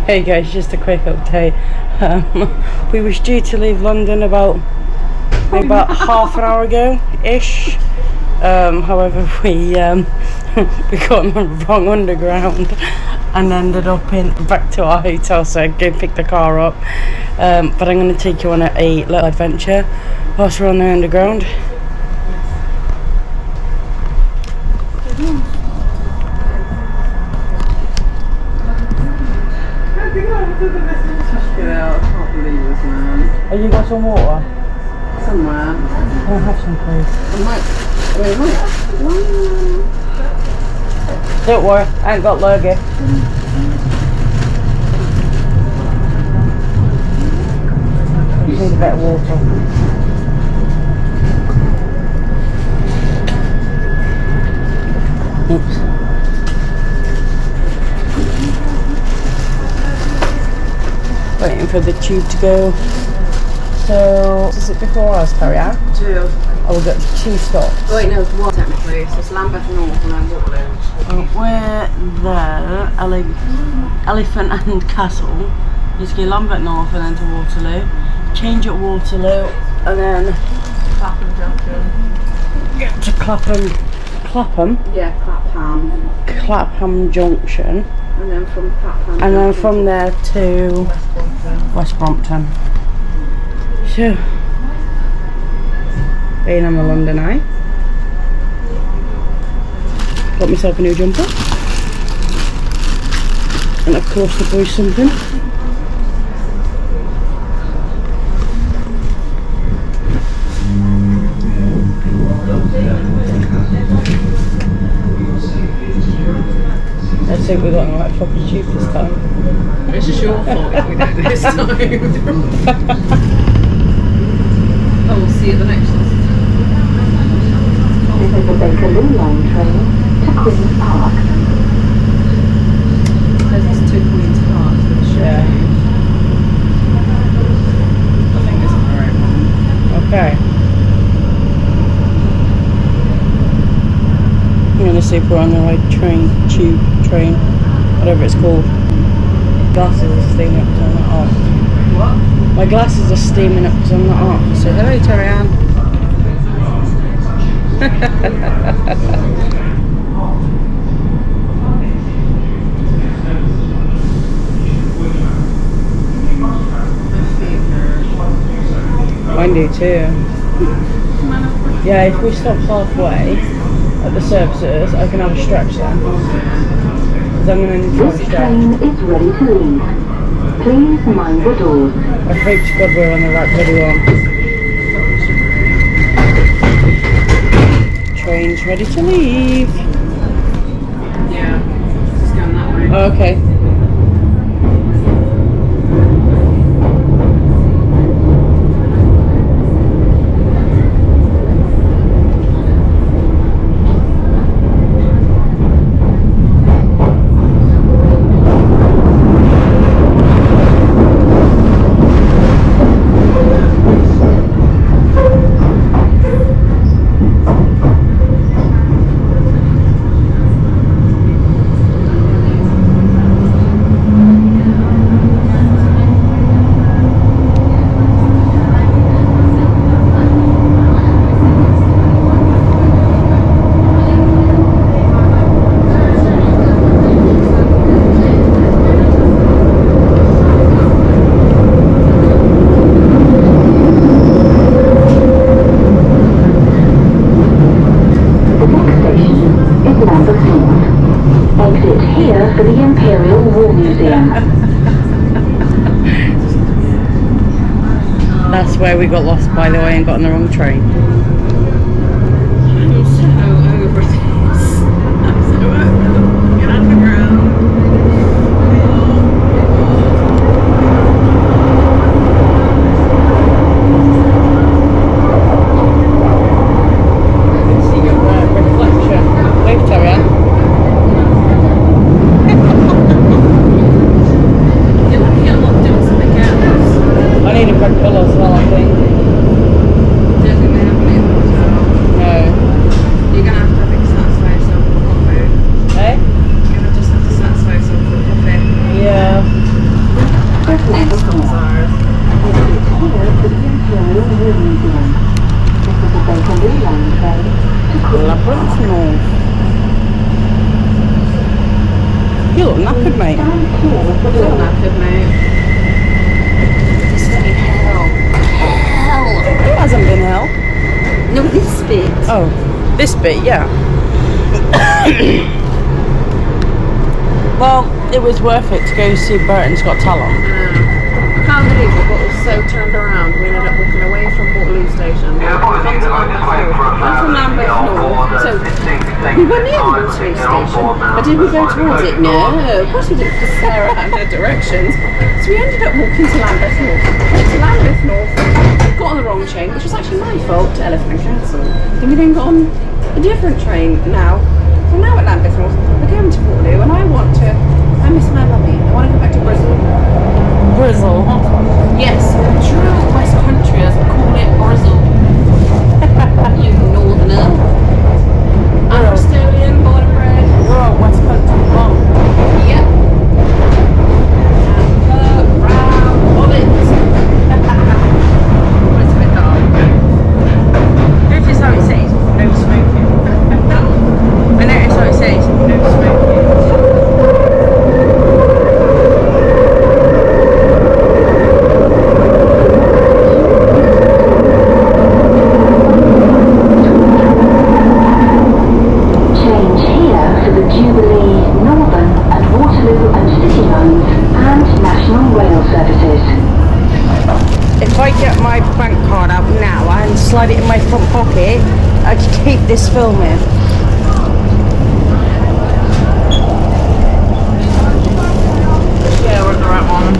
Hey guys, just a quick update. We was due to leave London about half an hour ago ish. However, we got on the wrong underground and ended up back to our hotel, so I go pick the car up. But I'm going to take you on a little adventure whilst we're on the underground. I can't believe this, man. Have you got some water? Somewhere. Can I have some, please? Don't worry, I ain't got lurgy. I just need a bit of water. Oops. Waiting for the tube to go. So, is it before us, Terry Ann? 2. Oh, we've got 2 stops. Oh, wait, no, it's 1 technically. So it's Lambeth North and then Waterloo. We're there, Elephant and Castle. Just go Lambeth North and then to Waterloo. Change at Waterloo and then Clapham Junction. get to Clapham? Yeah, Clapham Junction. And then from Clapham. And then from there to West Brompton. So, being on the London Eye. Got myself a new jumper. And of course the boys something. Let's see if we got the right fucking tube this time. It's just your fault if we do this time. Oh, we'll see you at the next one. This is the Bakerloo line train to Queen's Park. There's to Queen's Park. Yeah. I think this is the right one. Okay. I'm gonna see if we're on the right train, whatever it's called. Glasses are steaming up because I'm not on. What? My glasses are steaming up because I'm not on. So hello, Terry Ann. Mine do too. Yeah, if we stop halfway at the services, I can have a stretch then. Because I'm going to need to have a This stretch. train is ready to leave. Please mind the doors. I hope to God we're on the right bloody one. Train's ready to leave. Yeah, it's going that way. Oh, okay. For the Imperial War Museum. That's where we got lost, by the way, and got on the wrong train. I'm so over this. I'm so over it. Get out of the ground. I can see your reflection. Wave, Terry Ann. I need a red colour as well, I think. I don't think they have any of those. Still knackered, mate. It's fucking hell. Hell. It hasn't been hell. No, this bit. Oh, this bit, yeah. Well, it was worth it to go see Burton's Got Talent. I can't believe we got so turned around. We ended up walking away from Waterloo Station. I'm from Lambeth North, so we were near Waterloo Station. But did we go towards it? No, of course we didn't, because Sarah had her directions. So we ended up walking to Lambeth North. Went to Lambeth North, got on the wrong train, which was actually my fault, to Elephant and Castle. Then we then got on a different train now. We're now at Lambeth North. We're going to Waterloo, and I miss my mummy. I want to go back to Bristol. Brizzle. Yes, true West Countryers call it Bristol. You northerner. I'm Bristolian, born and bred. We're on West Country Mum. Yep. Round bullets. What's a bit dark? Notice how it says no smoking. I notice how it says no smoking. Change here for the Jubilee, Northern and Waterloo and City lines and National Rail services. If I get my bank card out now and slide it in my front pocket, I could keep this filming. Yeah, we're the right one.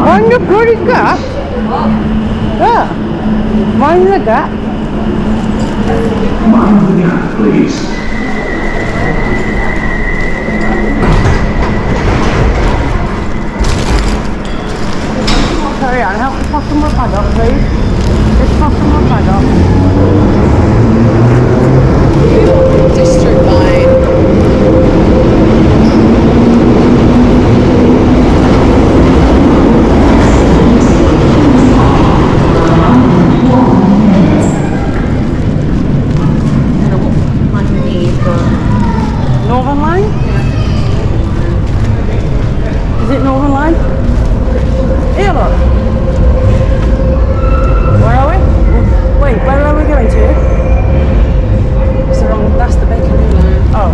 Mind the bloody gap. Yeah. Mind the gap. Mind the gap, please. Carry on, help me fasten my bag up, please. Just fasten my bag up. District line. Northern Line? Is it Northern Line? Here, look. Where are we? Wait, where are we going to? That's the Bakerloo line. Oh.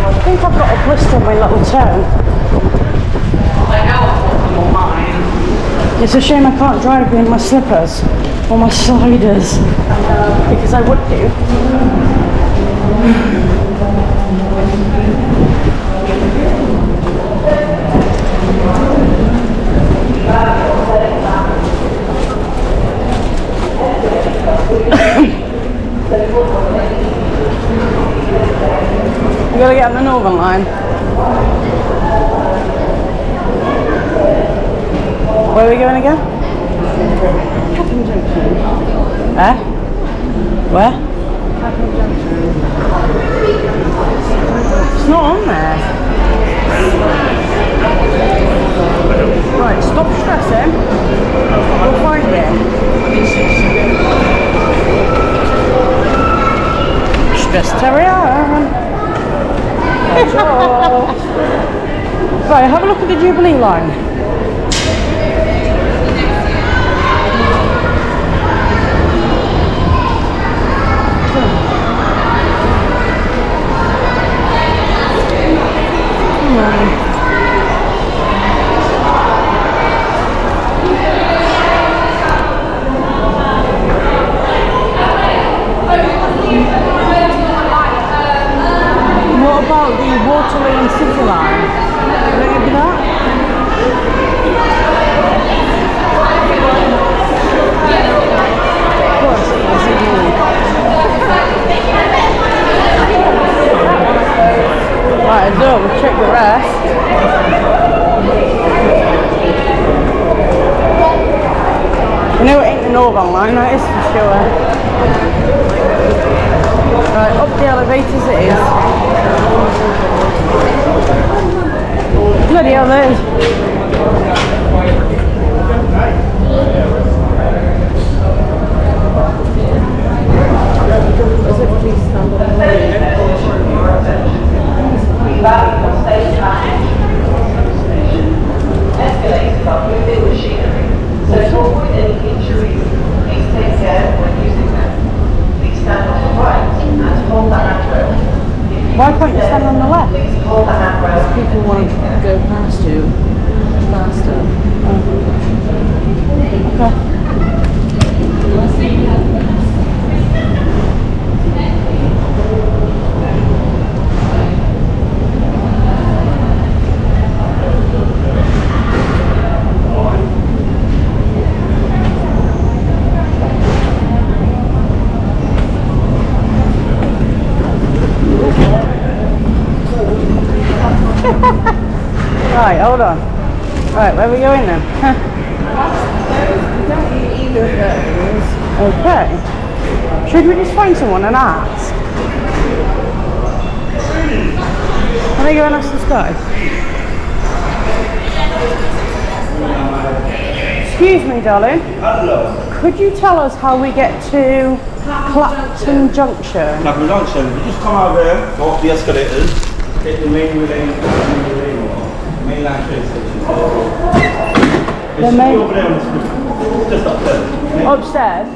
I think I've got a blister on my little toe. It's a shame I can't drive in my slippers or my sliders because I would do. You gotta get on the Northern Line. Where are we going again? Clapham Junction. Eh? Where? Clapham Junction. It's not on there. Right, stop stressing. We'll find it. Stress terrier. Right, have a look at the Jubilee line. What about the Waterloo and City line? Will it give you that? Of course it is, it is. Right, so we'll check the rest. You know it ain't the Northern Line, that is for sure. Right, up the elevators it is. Bloody hell, there is. Escalators are moving machinery, so to avoid any injuries, please take care when using them. Please stand on the right and hold the handrail. Why can't you stand on the left? Please hold the handrail. People want to go past you faster. Okay. Right, hold on. Right, where are we going then? Either of those. Okay. Should we just find someone and ask? Can I go and ask this guy? Excuse me, darling. Hello. Could you tell us how we get to Clapton Junction? Clapham Junction. You just come out there, go up the escalators, take the main line train station. The It's main- over there on the screen. Just up there. Upstairs?